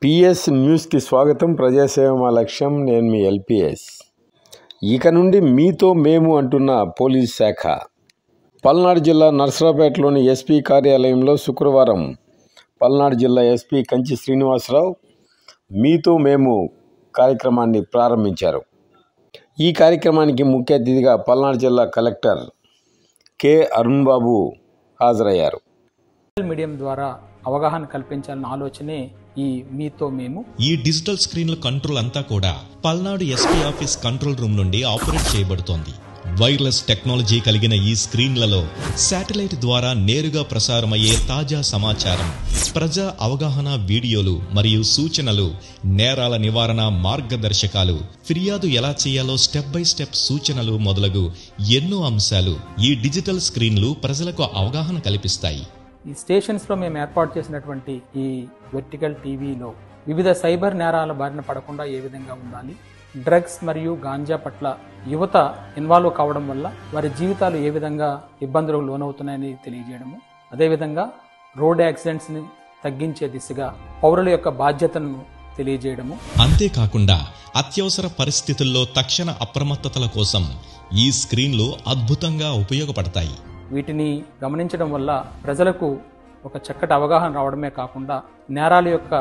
PS న్యూస్కి స్వాగతం. ప్రజాసేవ మా లక్ష్యం. నేను మీ ఎల్పిఎస్. ఇక నుండి మీతో మేము అంటున్న పోలీస్ శాఖ. పల్నాడు జిల్లా నర్సరావుపేటలోని ఎస్పీ కార్యాలయంలో శుక్రవారం పల్నాడు జిల్లా ఎస్పీ కంచి శ్రీనివాసరావు మీతో మేము కార్యక్రమాన్ని ప్రారంభించారు. ఈ కార్యక్రమానికి ముఖ్య అతిథిగా పల్నాడు జిల్లా కలెక్టర్ కె అరుణ్ బాబు హాజరయ్యారు. మీడియం ద్వారా అవగాహన కల్పించాలన్న ఆలోచనే ఈ మీతో మేము. ఈ డిజిటల్ స్క్రీన్ల కంట్రోల్ అంతా కూడా Palnadu SP office control room నుండి ఆపరేట్ చేయబడుతోంది. వైర్లెస్ టెక్నాలజీ కలిగిన ఈ స్క్రీన్లలో శాటిలైట్ ద్వారా నేరుగా ప్రసారమయ్యే తాజా సమాచారం, ప్రజా అవగాహన వీడియోలు మరియు సూచనలు, నేరాల నివారణ మార్గదర్శకాలు, ఫిర్యాదు ఎలా చేయాలో స్టెప్ బై స్టెప్ సూచనలు మొదలగు ఎన్నో అంశాలు ఈ డిజిటల్ స్క్రీన్లు ప్రజలకు అవగాహన కల్పిస్తాయి. ఈ స్టేషన్స్లో మేము ఏర్పాటు చేసినటువంటి ఈ వెర్టికల్ టీవీలో వివిధ సైబర్ నేరాల బారిన పడకుండా ఏ విధంగా ఉండాలి, డ్రగ్స్ మరియు గాంజా పట్ల యువత ఇన్వాల్వ్ కావడం వల్ల వారి జీవితాలు ఏ విధంగా ఇబ్బందులకు లోనవుతున్నాయని తెలియజేయడము, అదేవిధంగా రోడ్ యాక్సిడెంట్స్ని తగ్గించే దిశగా పౌరుల యొక్క బాధ్యతను తెలియజేయడము. అంతేకాకుండా అత్యవసర పరిస్థితుల్లో తక్షణ అప్రమత్తతల కోసం ఈ స్క్రీన్లు అద్భుతంగా ఉపయోగపడతాయి. వీటిని గమనించడం వల్ల ప్రజలకు ఒక చక్కటి అవగాహన రావడమే కాకుండా నేరాల యొక్క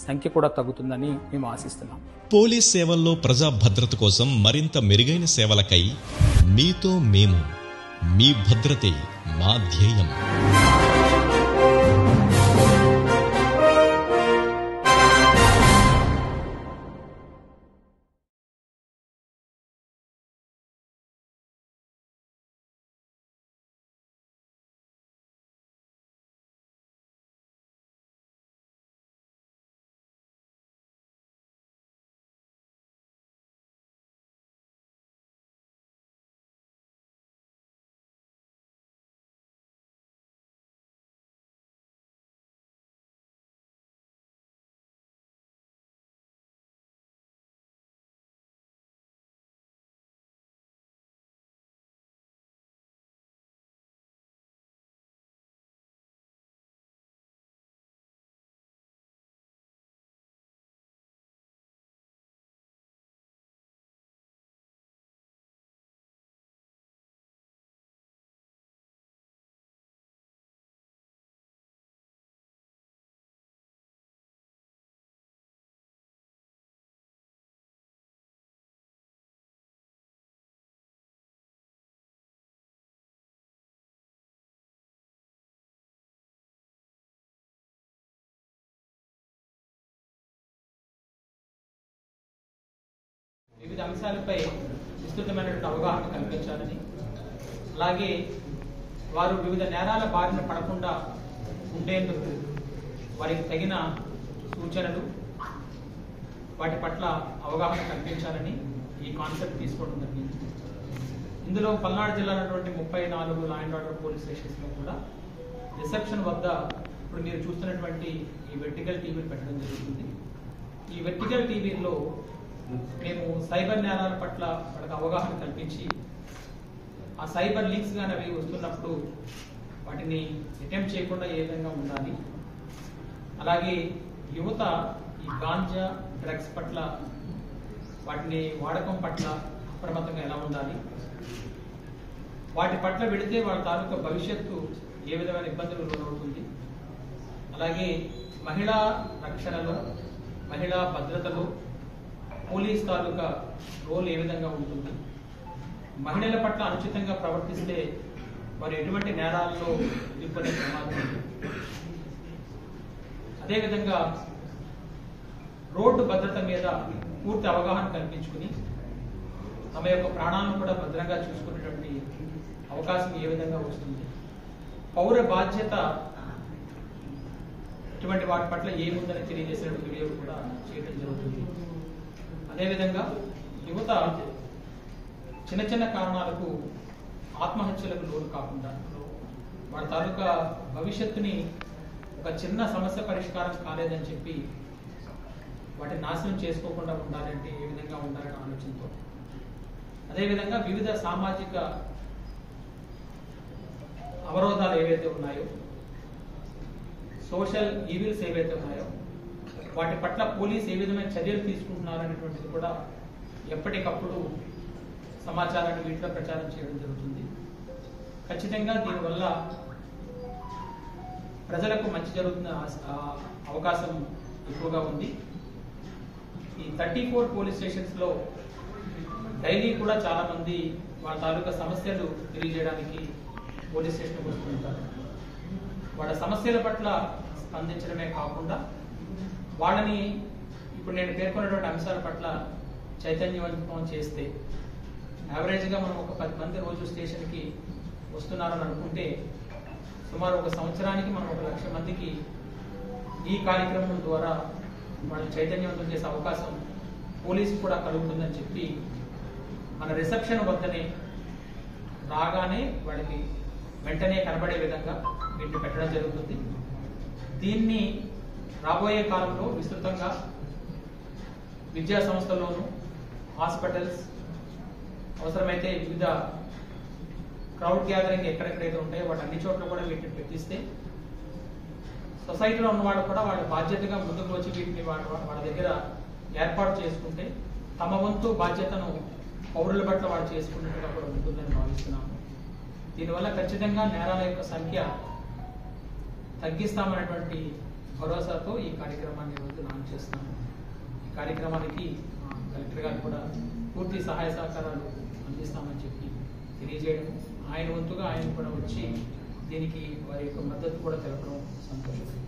సంఖ్య కూడా తగ్గుతుందని మేము ఆశిస్తున్నాం. పోలీస్ సేవల్లో ప్రజా భద్రత కోసం మరింత మెరుగైన సేవలకై మీతో మేము, మీ భద్రతే మా ధ్యేయం. వివిధ అంశాలపై విస్తృతమైనటువంటి అవగాహన కల్పించాలని, అలాగే వారు వివిధ నేరాల బారిన పడకుండా ఉండేందుకు వారికి తగిన సూచనలు, వాటి పట్ల అవగాహన కల్పించాలని ఈ కాన్సెప్ట్ తీసుకోవడం జరిగింది. ఇందులో పల్నాడు జిల్లాలో 34 లా అండ్ ఆర్డర్ పోలీస్ స్టేషన్స్లో కూడా రిసెప్షన్ వద్ద ఇప్పుడు మీరు చూస్తున్నటువంటి ఈ వెర్టికల్ టీవీలు పెట్టడం జరుగుతుంది. ఈ వెర్టికల్ టీవీల్లో మేము సైబర్ నేరాల పట్ల వాళ్ళకి అవగాహన కల్పించి, ఆ సైబర్ లింక్స్ కానీ అవి వస్తున్నప్పుడు వాటిని అటెంప్ట్ చేయకుండా ఏ విధంగా ఉండాలి, అలాగే యువత ఈ గాంజా డ్రగ్స్ పట్ల వాటిని వాడకం పట్ల అప్రమత్తంగా ఎలా ఉండాలి, వాటి పట్ల వెళితే వాళ్ళ తాలూకా భవిష్యత్తు ఏ విధమైన ఇబ్బందులు లోనవుతుంది, అలాగే మహిళా రక్షణలో, మహిళా భద్రతలో పోలీస్ తాలూకా రోల్ ఏ విధంగా ఉంటుంది, మహిళల పట్ల అనుచితంగా ప్రవర్తిస్తే వారు ఎటువంటి నేరాల్లో ఇరుక్కునే ప్రమాదం ఉంది, అదేవిధంగా రోడ్డు భద్రత మీద పూర్తి అవగాహన కల్పించుకుని తమ యొక్క ప్రాణాలను కూడా భద్రంగా చూసుకునేటువంటి అవకాశం ఏ విధంగా వస్తుంది, పౌర బాధ్యత ఇటువంటి వాటి పట్ల ఏముందని తెలియజేసినటువంటి వీడియోలు కూడా చేయడం జరుగుతుంది. అదేవిధంగా యువత చిన్న చిన్న కారణాలకు ఆత్మహత్యలకు లోను కాకుండా వాళ్ళ తాలూకా భవిష్యత్తుని ఒక చిన్న సమస్య పరిష్కారం కాలేదని చెప్పి వాటిని నాశనం చేసుకోకుండా ఉండాలంటే ఏ విధంగా ఉండాలనే ఆలోచనతో, అదేవిధంగా వివిధ సామాజిక అవరోధాలు ఏవైతే ఉన్నాయో, సోషల్ ఈవిల్స్ ఏవైతే ఉన్నాయో వాటి పట్ల పోలీసు ఏ విధమైన చర్యలు తీసుకుంటున్నారు అనేటువంటిది కూడా ఎప్పటికప్పుడు సమాచారాన్ని వీటిలో ప్రచారం చేయడం జరుగుతుంది. ఖచ్చితంగా దీనివల్ల ప్రజలకు మంచి జరుగుతున్న అవకాశం ఎక్కువగా ఉంది. ఈ 34 పోలీస్ స్టేషన్స్లో డైలీ కూడా చాలా మంది వాళ్ళ తాలూకా సమస్యలు తెలియజేయడానికి పోలీస్ స్టేషన్కి వస్తుంటారు. వాళ్ళ సమస్యల పట్ల స్పందించడమే కాకుండా వాళ్ళని ఇప్పుడు నేను పేర్కొన్నటువంటి అంశాల పట్ల చైతన్యవంతం చేస్తే యావరేజ్గా మనం ఒక 10 మంది రోజు స్టేషన్కి వస్తున్నారని అనుకుంటే సుమారు ఒక సంవత్సరానికి మనం 1 లక్ష మందికి ఈ కార్యక్రమం ద్వారా వాళ్ళు చైతన్యవంతం చేసే అవకాశం పోలీసు కూడా కలుగుతుందని చెప్పి మన రిసెప్షన్ వద్దనే రాగానే వాళ్ళకి వెంటనే కనబడే విధంగా వీటిని పెట్టడం జరుగుతుంది. దీన్ని రాబోయే కాలంలో విస్తృతంగా విద్యా సంస్థల్లోనూ, హాస్పిటల్స్, అవసరమైతే వివిధ క్రౌడ్ గ్యాదరింగ్ ఎక్కడెక్కడైతే ఉంటాయో వాటి అన్ని చోట్ల కూడా వీటిని పెట్టిస్తే సొసైటీలో ఉన్న వాళ్ళు కూడా వాళ్ళ బాధ్యతగా ముందుకు వచ్చి వీటిని వాళ్ళ దగ్గర ఏర్పాటు చేసుకుంటే తమ వంతు బాధ్యతను పౌరుల పట్ల వాళ్ళు చేసుకున్నట్టుగా కూడా ఉంటుందని భావిస్తున్నాము. దీనివల్ల ఖచ్చితంగా నేరాల యొక్క సంఖ్య తగ్గిస్తామనేటువంటి భరోసాతో ఈ కార్యక్రమాన్ని ఈరోజు లాంచ్ చేస్తున్నాము. ఈ కార్యక్రమానికి కలెక్టర్ గారు కూడా పూర్తి సహాయ సహకారాలు అందిస్తామని చెప్పి తెలియజేయడం, ఆయన వంతుగా ఆయన కూడా వచ్చి దీనికి వారి యొక్క మద్దతు కూడా తెలపడం సంతోషం.